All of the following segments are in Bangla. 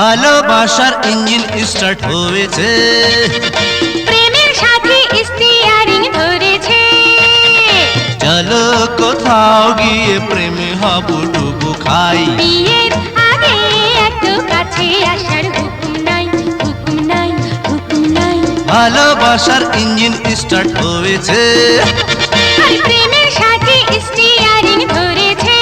ভালোবাসার ইঞ্জিন স্টার্ট হয়েছে, প্রেমের সাথে স্টিয়ারিং ধরেছে। চলো কোথাও গিয়ে প্রেমে হাবুডুবু খাই। বিয়ের আগে এত কাছে আসার হুকুম নাই, হুকুম নাই, হুকুম নাই। ভালোবাসার ইঞ্জিন স্টার্ট হয়েছে, আর প্রেমের সাথে স্টিয়ারিং ধরেছে।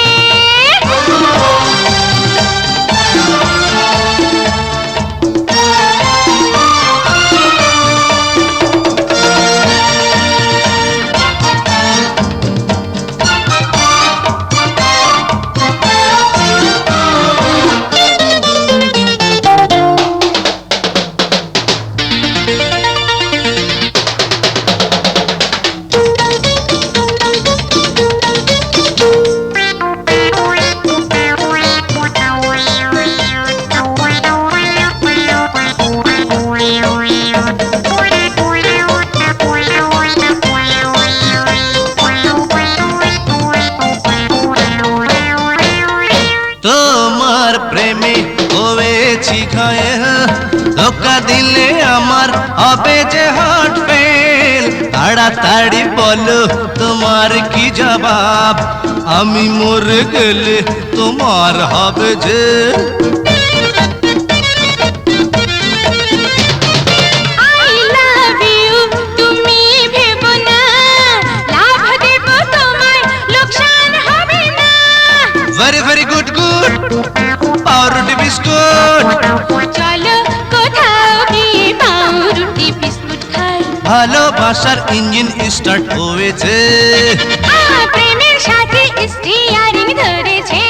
তোমার প্রেমে হয়েছি ঘায়েল, ধোকা দিলে আমার হবে যে হার্ট ফেল। তাড়াতাড়ি বলো তোমার কি জবাব, আমি মরে গেলে তোমার হবে যে। I love you, তুমি ভেবো না, লাভ দেব তোমায়, লোকসান হবে না। ভেরি ভেরি গুড গুড, পাউরুটি বিস্কুট। চলো কোথাও গিয়ে পাউরুটি বিস্কুট খাই। ভালোবাসার ইঞ্জিন স্টার্ট হয়েছে, প্রেমের সাথে স্টিয়ারিং ধরেছে।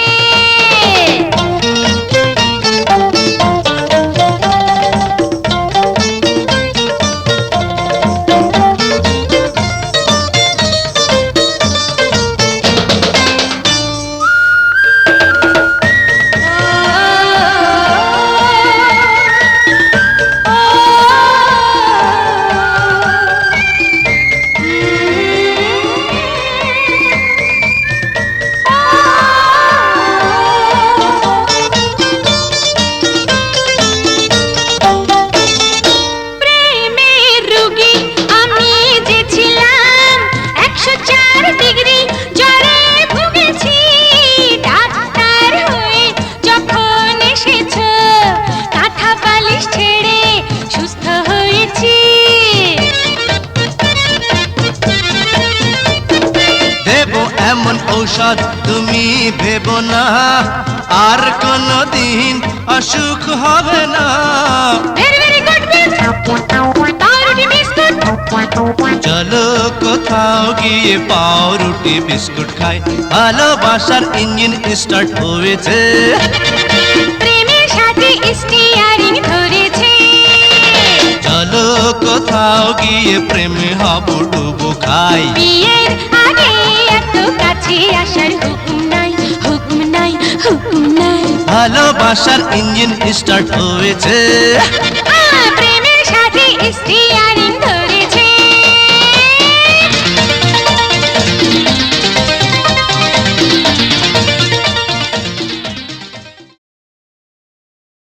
প্রেমের রোগী আমি যে ছিলাম, 104 ডিগ্রি জ্বরে ভুগেছি। ডাক্তার হয়ে যখন এসেছো, কাঁথা বালিশ ছেড়ে সুস্থ হয়েছি। দেব এমন ঔষধ তুমি ভেবো না, আর কোনো দিন অসুখ হবে না। ভেরি ভেরি গুড পাউরুটি বিস্কুট। চলো কোথাও গিয়ে পাউরুটি বিস্কুট খাই। ভালোবাসার ইঞ্জিন স্টার্ট হয়েছে, প্রেমের সাথে স্টিয়ারিং ধরেছে। চলো কোথাও গিয়ে প্রেমে হাবুডুবু খাই। বিয়ের আগে এত কাছে আসার হুকুম নাই, হুকুম নাই, হুকুম নাই। ভালোবাসার ইঞ্জিন স্টার্ট হয়েছে, প্রেমের সাথে স্টিয়ারিং